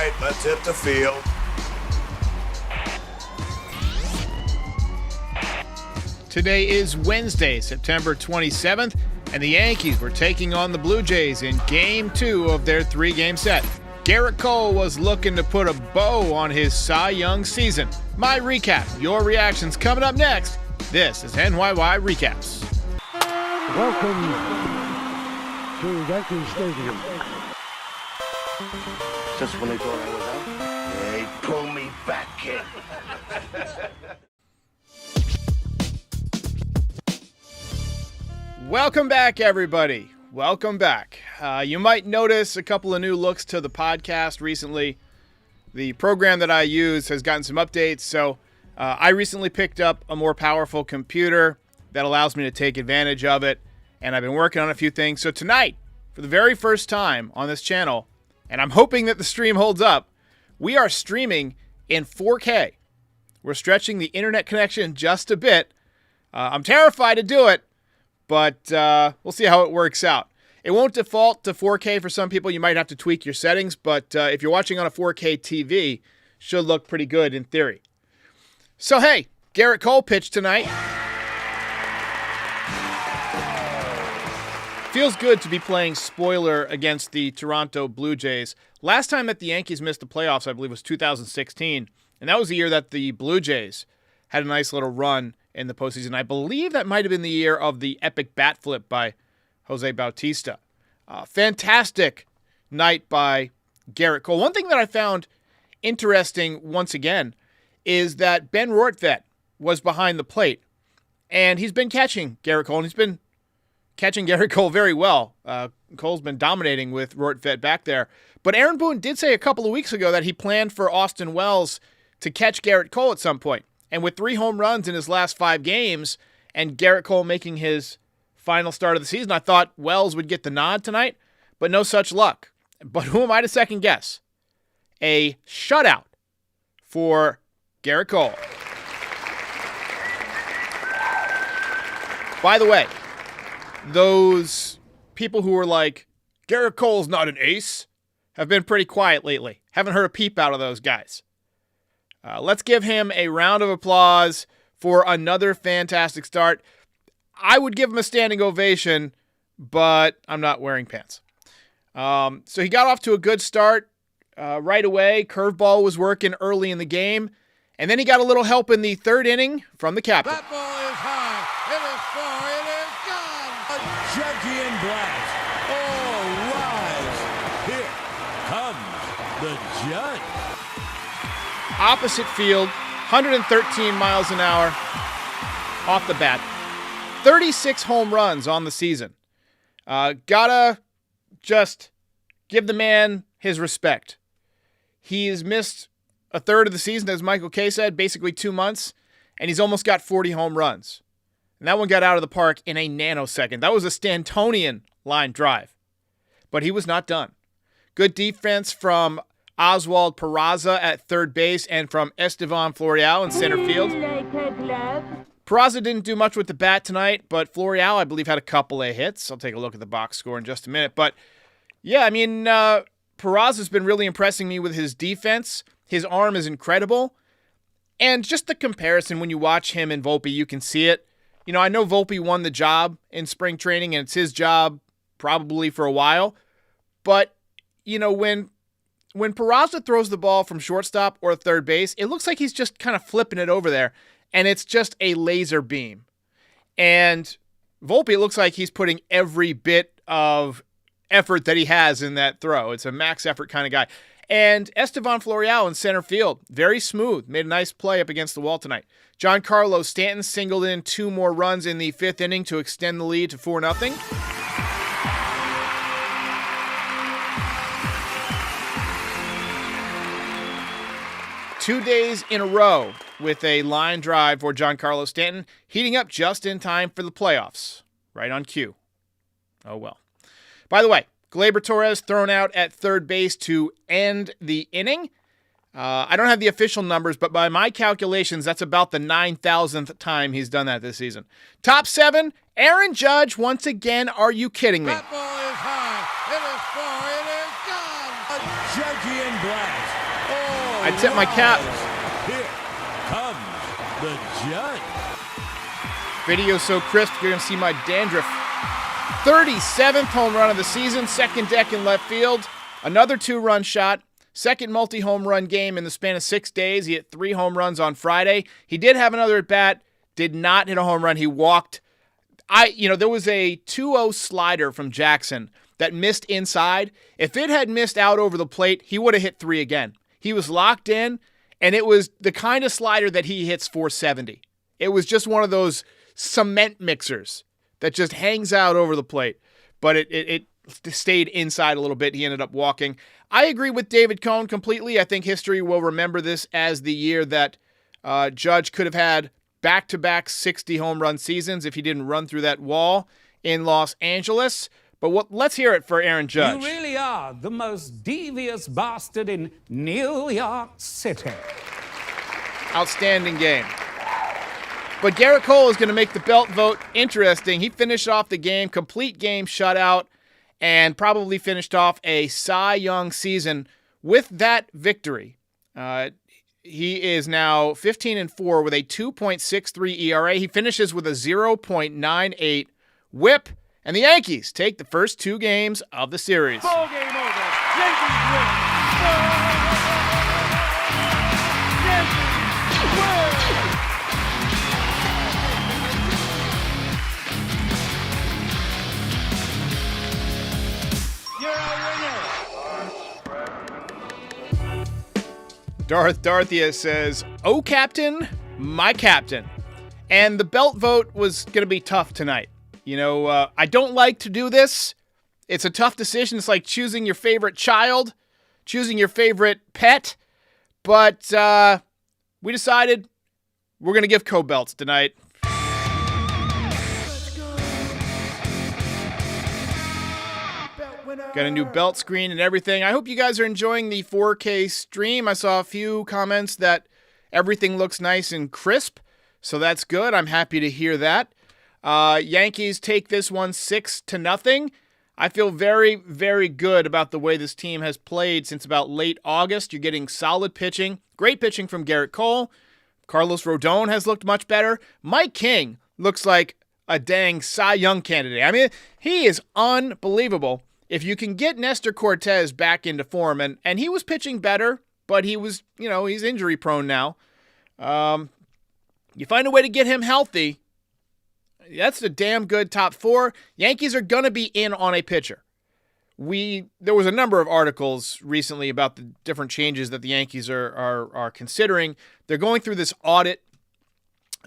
right, let's hit the field. Today is Wednesday, September 27th, and the Yankees were taking on the Blue Jays in Game 2 of their 3-game set. Gerrit Cole was looking to put a bow on his Cy Young season. My recap, your reactions coming up next. This is NYY Recaps. Welcome to Yankee Stadium. Just when they thought I was out, they pull me back in. Welcome back, everybody. Welcome back. You might notice a couple of new looks to the podcast recently. The program that I use has gotten some updates, so I recently picked up a more powerful computer that allows me to take advantage of it, and I've been working on a few things. So tonight, for the very first time on this channel, and I'm hoping that the stream holds up, we are streaming in 4K. We're stretching the internet connection just a bit. I'm terrified to do it, but we'll see how it works out. It won't default to 4K for some people. You might have to tweak your settings, but if you're watching on a 4K TV, should look pretty good in theory. So hey, Gerrit Cole pitched tonight. Feels good to be playing spoiler against the Toronto Blue Jays. Last time that the Yankees missed the playoffs, I believe, was 2016, and that was the year that the Blue Jays had a nice little run in the postseason. I believe that might have been the year of the epic bat flip by Jose Bautista. Fantastic night by Gerrit Cole. One thing that I found interesting once again is that Ben Rortvedt was behind the plate, and he's been catching Gerrit Cole, and he's been catching Gerrit Cole very well. Cole's been dominating with Rortvedt back there. But Aaron Boone did say a couple of weeks ago that he planned for Austin Wells to catch Gerrit Cole at some point. And with 3 home runs in his last 5 games and Gerrit Cole making his final start of the season, I thought Wells would get the nod tonight, but no such luck. But who am I to second guess? A shutout for Gerrit Cole. By the way, those people who were like, Gerrit Cole's not an ace, have been pretty quiet lately. Haven't heard a peep out of those guys. Let's give him a round of applause for another fantastic start. I would give him a standing ovation, but I'm not wearing pants. So he got off to a good start right away. Curveball was working early in the game, and then he got a little help in the 3rd inning from the captain. That ball is high. It is far. It is gone. A Junkie blast. All rise. Here comes the judge. Opposite field, 113 miles an hour off the bat. 36 home runs on the season. Gotta just give the man his respect. He's missed a third of the season, as Michael Kay said, basically 2 months, and he's almost got 40 home runs. And that one got out of the park in a nanosecond. That was a Stantonian line drive. But he was not done. Good defense from Oswald Peraza at third base and from Estevan Florial in center field. Peraza didn't do much with the bat tonight, but Florial, I believe, had a couple of hits. I'll take a look at the box score in just a minute. But, yeah, I mean, Peraza's been really impressing me with his defense. His arm is incredible. And just the comparison, when you watch him and Volpe, you can see it. You know, I know Volpe won the job in spring training, and it's his job probably for a while. But, you know, when Peraza throws the ball from shortstop or third base, it looks like he's just kind of flipping it over there, and it's just a laser beam. And Volpe, it looks like he's putting every bit of effort that he has in that throw. It's a max effort kind of guy. And Estevan Florial in center field, very smooth, made a nice play up against the wall tonight. Giancarlo Stanton singled in 2 more runs in the 5th inning to extend the lead to 4-0. 2 days in a row with a line drive for Giancarlo Stanton, heating up just in time for the playoffs. Right on cue. Oh well. By the way, Gleyber Torres thrown out at third base to end the inning. I don't have the official numbers, but by my calculations, that's about the 9,000th time he's done that this season. Top 7, Aaron Judge once again. Are you kidding me? That ball is high. It is far. It is gone. A Junkie blast. Oh, I tip my cap. Here comes the judge. Video so crisp, you're going to see my dandruff. 37th home run of the season, second deck in left field. Another 2-run shot. Second multi-home run game in the span of 6 days. He hit 3 home runs on Friday. He did have another at-bat. Did not hit a home run. He walked. There was a 2-0 slider from Jackson that missed inside. If it had missed out over the plate, he would have hit 3 again. He was locked in, and it was the kind of slider that he hits 470. It was just one of those cement mixers that just hangs out over the plate. But it stayed inside a little bit. He ended up walking. I agree with David Cohn completely. I think history will remember this as the year that Judge could have had back-to-back 60 home run seasons if he didn't run through that wall in Los Angeles. But let's hear it for Aaron Judge. You really are the most devious bastard in New York City. Outstanding game. But Garrett Cole is going to make the belt vote interesting. He finished off the game, complete game shutout, and probably finished off a Cy Young season with that victory. He is now 15-4 with a 2.63 ERA. He finishes with a 0.98 WHIP, and the Yankees take the first 2 games of the series. Ball game over. Yankees win. Yankees win. You're a winner. Darth Darthia says, "Oh, Captain, my captain." And the belt vote was going to be tough tonight. I don't like to do this. It's a tough decision. It's like choosing your favorite child, choosing your favorite pet. But we decided we're going to give Cobalts tonight. Got a new belt screen and everything. I hope you guys are enjoying the 4K stream. I saw a few comments that everything looks nice and crisp, so that's good. I'm happy to hear that. Yankees take this one 6-0. I feel very, very good about the way this team has played since about late August. You're getting solid pitching, great pitching from Garrett Cole. Carlos Rodon has looked much better. Mike King looks like a dang Cy Young candidate. I mean, he is unbelievable. If you can get Nestor Cortez back into form, and he was pitching better, but he was, he's injury prone now. You find a way to get him healthy, that's a damn good top 4. Yankees are going to be in on a pitcher. There was a number of articles recently about the different changes that the Yankees are considering. They're going through this audit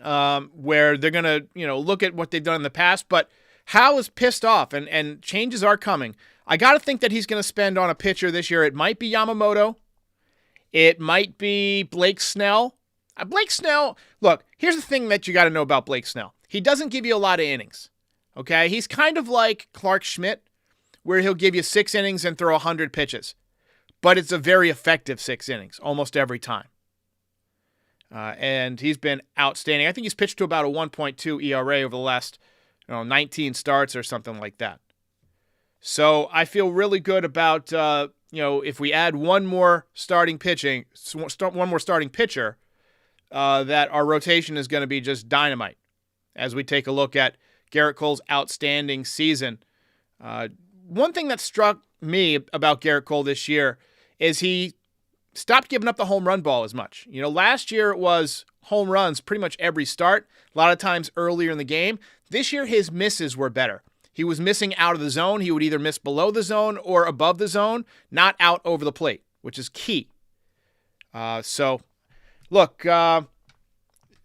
where they're going to, look at what they've done in the past, but Howe is pissed off, and changes are coming. I got to think that he's going to spend on a pitcher this year. It might be Yamamoto. It might be Blake Snell. Blake Snell, look, here's the thing that you got to know about Blake Snell. He doesn't give you a lot of innings, okay? He's kind of like Clark Schmidt, where he'll give you 6 innings and throw 100 pitches. But it's a very effective 6 innings almost every time. And he's been outstanding. I think he's pitched to about a 1.2 ERA over the last 19 starts or something like that. So I feel really good about, if we add one more starting pitcher, that our rotation is going to be just dynamite as we take a look at Garrett Cole's outstanding season. One thing that struck me about Garrett Cole this year is he stopped giving up the home run ball as much. Last year it was home runs pretty much every start, a lot of times earlier in the game. This year his misses were better. He was missing out of the zone. He would either miss below the zone or above the zone, not out over the plate, which is key. So, look,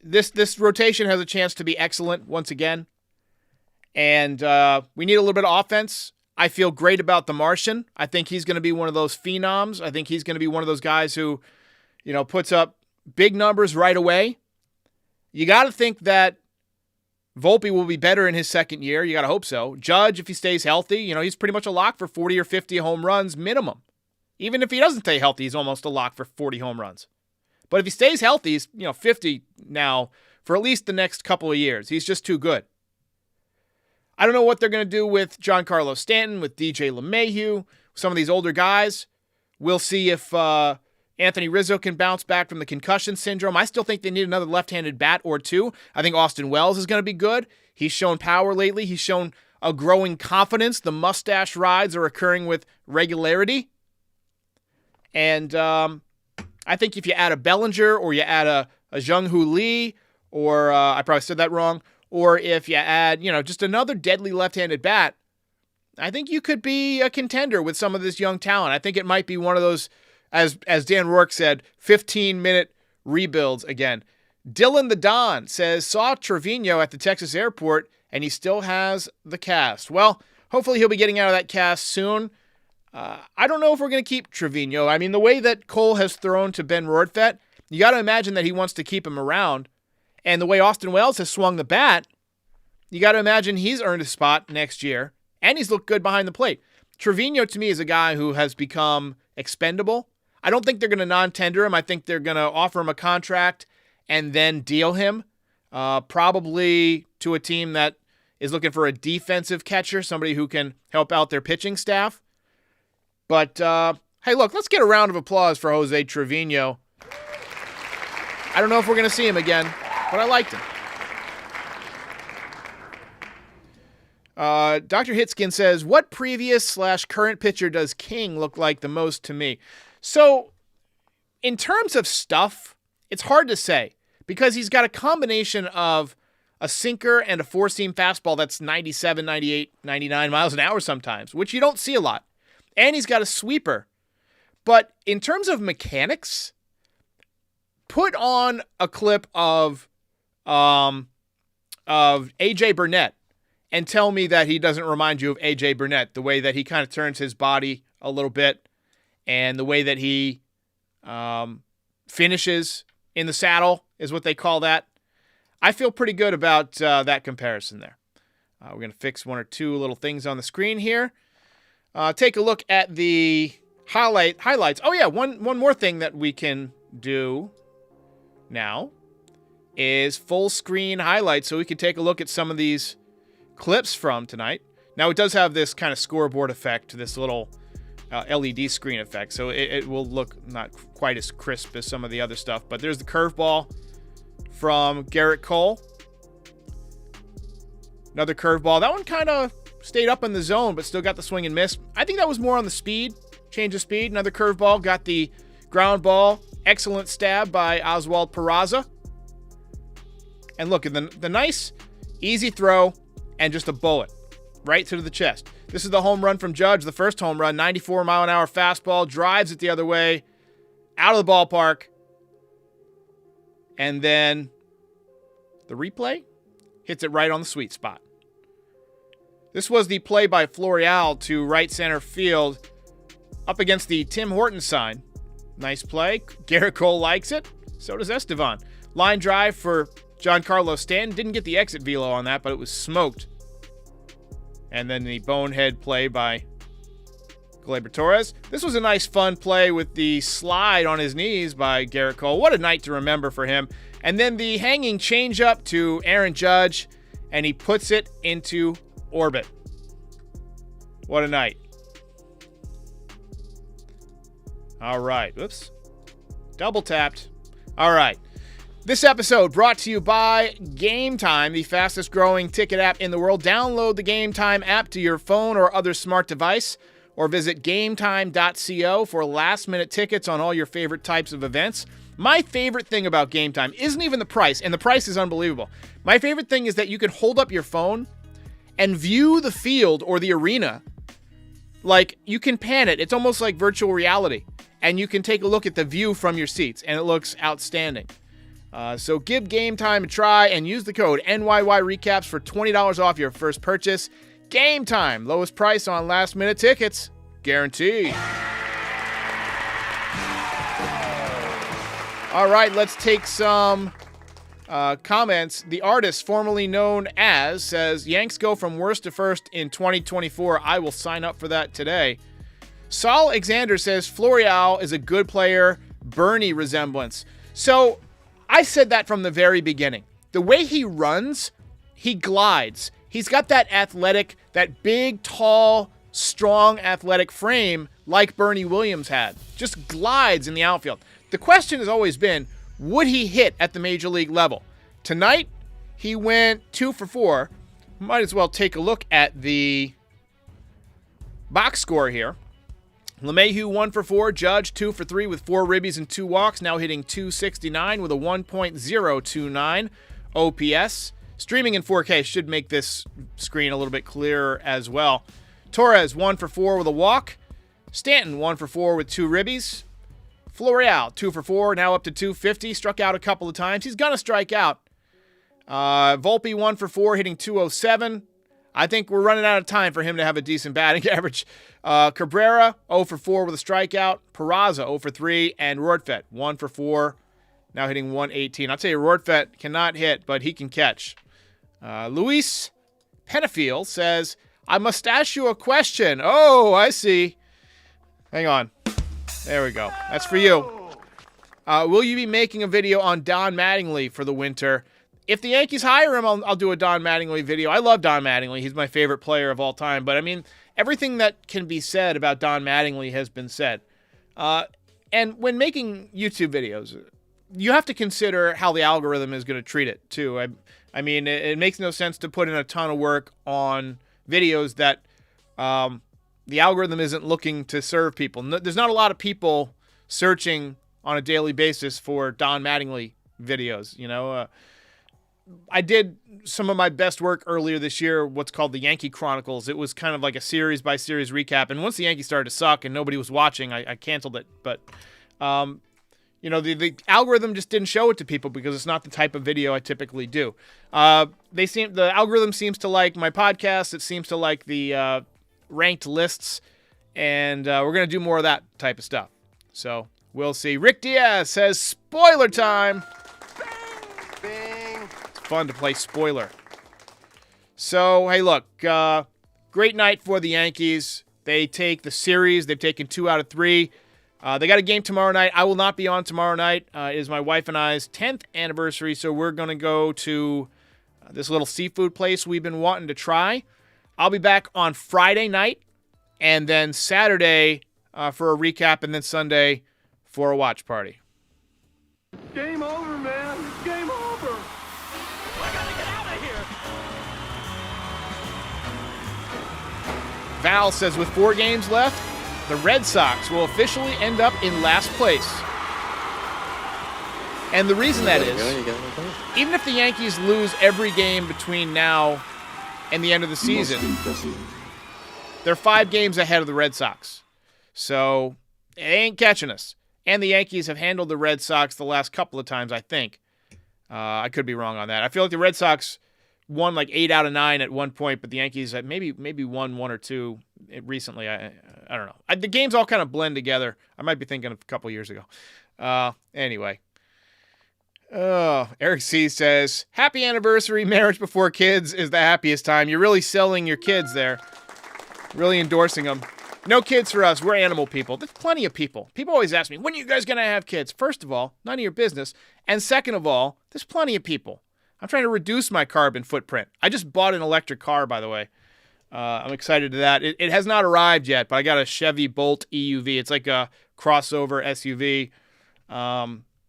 this rotation has a chance to be excellent once again. And we need a little bit of offense. I feel great about the Martian. I think he's going to be one of those phenoms. I think he's going to be one of those guys who, puts up big numbers right away. You got to think that Volpe will be better in his second year. You got to hope so. Judge, if he stays healthy, he's pretty much a lock for 40 or 50 home runs minimum. Even if he doesn't stay healthy, he's almost a lock for 40 home runs. But if he stays healthy, he's 50 now for at least the next couple of years. He's just too good. I don't know what they're going to do with Giancarlo Stanton, with DJ LeMahieu, some of these older guys. We'll see if Anthony Rizzo can bounce back from the concussion syndrome. I still think they need another left-handed bat or two. I think Austin Wells is going to be good. He's shown power lately. He's shown a growing confidence. The mustache rides are occurring with regularity. And I think if you add a Bellinger or you add a Jung-Hoo Lee, or I probably said that wrong, or if you add, just another deadly left-handed bat, I think you could be a contender with some of this young talent. I think it might be one of those, as Dan Rourke said, 15-minute rebuilds again. Dylan the Don says, saw Trevino at the Texas airport, and he still has the cast. Well, hopefully he'll be getting out of that cast soon. I don't know if we're going to keep Trevino. I mean, the way that Cole has thrown to Ben Rortvedt, you got to imagine that he wants to keep him around. And the way Austin Wells has swung the bat, you got to imagine he's earned a spot next year. And he's looked good behind the plate. Trevino, to me, is a guy who has become expendable. I don't think they're going to non-tender him. I think they're going to offer him a contract and then deal him, probably to a team that is looking for a defensive catcher, somebody who can help out their pitching staff. But, hey, look, let's get a round of applause for Jose Trevino. I don't know if we're going to see him again, but I liked him. Dr. Hitskin says, what previous/current pitcher does King look like the most to me? So, in terms of stuff, it's hard to say because he's got a combination of a sinker and a four-seam fastball that's 97, 98, 99 miles an hour sometimes, which you don't see a lot. And he's got a sweeper. But in terms of mechanics, put on a clip of A.J. Burnett and tell me that he doesn't remind you of A.J. Burnett, the way that he kind of turns his body a little bit and the way that he finishes in the saddle is what they call that. I feel pretty good about that comparison there. We're going to fix one or two little things on the screen here. Take a look at the highlights. Oh, yeah, one more thing that we can do now is full screen highlights so we can take a look at some of these clips from tonight. Now, it does have this kind of scoreboard effect, this little LED screen effect, so it will look not quite as crisp as some of the other stuff. But there's the curveball from Garrett Cole. Another curveball. That one kind of stayed up in the zone, but still got the swing and miss. I think that was more on the speed, change of speed. Another curveball, got the ground ball. Excellent stab by Oswald Peraza. And look, at the nice, easy throw and just a bullet right to the chest. This is the home run from Judge, the first home run, 94-mile-an-hour fastball, drives it the other way, out of the ballpark. And then the replay hits it right on the sweet spot. This was the play by Florial to right center field up against the Tim Horton sign. Nice play. Garrett Cole likes it. So does Estevan. Line drive for Giancarlo Stanton. Didn't get the exit velo on that, but it was smoked. And then the bonehead play by Gleyber Torres. This was a nice, fun play with the slide on his knees by Garrett Cole. What a night to remember for him. And then the hanging changeup to Aaron Judge, and he puts it into orbit. What a night. All right. Whoops. Double tapped. All right. This episode brought to you by Game Time, the fastest growing ticket app in the world. Download the Game Time app to your phone or other smart device, or visit gametime.co for last-minute tickets on all your favorite types of events. My favorite thing about Game Time isn't even the price, and the price is unbelievable. My favorite thing is that you can hold up your phone and view the field or the arena. Like, you can pan it. It's almost like virtual reality. And you can take a look at the view from your seats, and it looks outstanding. So give Game Time a try and use the code NYY Recaps for $20 off your first purchase. Game Time, lowest price on last-minute tickets, guaranteed. All right, let's take some comments. The artist formerly known as says, Yanks go from worst to first in 2024. I will sign up for that today. Saul Alexander says, Florial is a good player, Bernie resemblance. So I said that from the very beginning. The way he runs, he glides. He's got that athletic, that big, tall, strong athletic frame like Bernie Williams had. Just glides in the outfield. The question has always been, would he hit at the major league level? Tonight, he went 2 for 4. Might as well take a look at the box score here. LeMahieu 1 for 4, Judge 2 for 3 with 4 ribbies and 2 walks, now hitting .269 with a 1.029 OPS. Streaming in 4K should make this screen a little bit clearer as well. Torres 1 for 4 with a walk. Stanton 1 for 4 with 2 ribbies. Florial 2 for 4, now up to 250. Struck out a couple of times. He's going to strike out. Volpe 1 for 4, hitting .207. I think we're running out of time for him to have a decent batting average. Cabrera 0 for 4 with a strikeout. Peraza 0 for 3. And Rortvedt 1 for 4, now hitting .118. I'll tell you, Rortvedt cannot hit, but he can catch. Luis Penafiel says, I must ask you a question. Oh, I see. Hang on. There we go. That's for you. Will you be making a video on Don Mattingly for the winter? If the Yankees hire him, I'll do a Don Mattingly video. I love Don Mattingly. He's my favorite player of all time. But, I mean, everything that can be said about Don Mattingly has been said. And when making YouTube videos, you have to consider how the algorithm is going to treat it, too. I mean, it makes no sense to put in a ton of work on videos that the algorithm isn't looking to serve people. There's not a lot of people searching on a daily basis for Don Mattingly videos, you know. I did some of my best work earlier this year, what's called the Yankee Chronicles. It was kind of like a series-by-series recap. And once the Yankees started to suck and nobody was watching, I canceled it. But, you know, the algorithm just didn't show it to people because it's not the type of video I typically do. The algorithm seems to like my podcast. It seems to like the ranked lists. And we're going to do more of that type of stuff. So we'll see. Rick Diaz says, spoiler time. Fun to play spoiler. So, hey, look, great night for the Yankees. They take the series. They've taken 2 out of 3. They got a game tomorrow night. I will not be on tomorrow night. It is my wife and I's 10th anniversary, so we're going to go to this little seafood place we've been wanting to try. I'll be back on Friday night, and then Saturday for a recap, and then Sunday for a watch party. Game over, man. It's game over. We're gonna get out of here. Val says with 4 games left, the Red Sox will officially end up in last place. And the reason that is, even if the Yankees lose every game between now and the end of the season, they're 5 games ahead of the Red Sox. So they ain't catching us. And the Yankees have handled the Red Sox the last couple of times, I think. I could be wrong on that. I feel like the Red Sox won like 8 out of 9 at one point, but the Yankees had maybe won 1 or 2 recently. I don't know. The games all kind of blend together. I might be thinking of a couple years ago. Anyway. Eric C. says, happy anniversary. Marriage before kids is the happiest time. You're really selling your kids there. Really endorsing them. No kids for us. We're animal people. There's plenty of people. People always ask me, when are you guys going to have kids? First of all, none of your business. And second of all, there's plenty of people. I'm trying to reduce my carbon footprint. I just bought an electric car, by the way. I'm excited to that. It has not arrived yet, but I got a Chevy Bolt EUV. It's like a crossover SUV.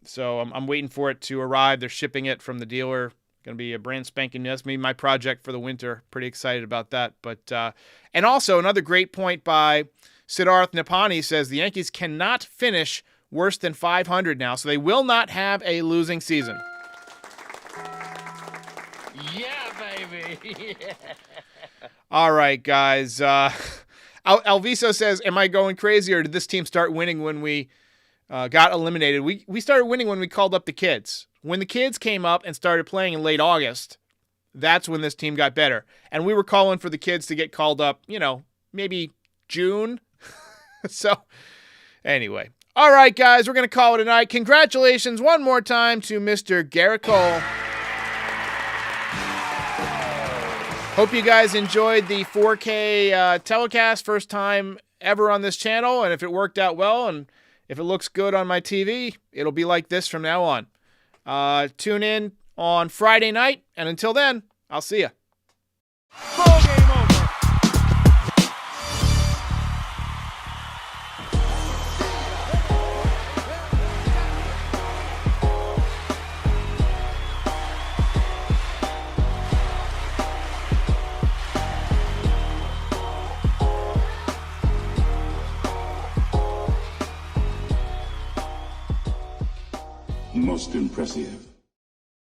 So I'm waiting for it to arrive. They're shipping it from the dealer. Going to be a brand spanking new. That's maybe my project for the winter. Pretty excited about that. But and also another great point by Siddharth Nipani says the Yankees cannot finish worse than 500 now, so they will not have a losing season. Yeah, baby. Yeah. All right, guys. Alviso says, am I going crazy, or did this team start winning when we got eliminated? We started winning when we called up the kids. When the kids came up and started playing in late August, that's when this team got better. And we were calling for the kids to get called up, maybe June. So, anyway. All right, guys, we're going to call it a night. Congratulations one more time to Mr. Garrett Cole. Hope you guys enjoyed the 4K telecast, first time ever on this channel. And if it worked out well and if it looks good on my TV, it'll be like this from now on. Tune in on Friday night, and until then, I'll see ya. Ball game over. Most impressive.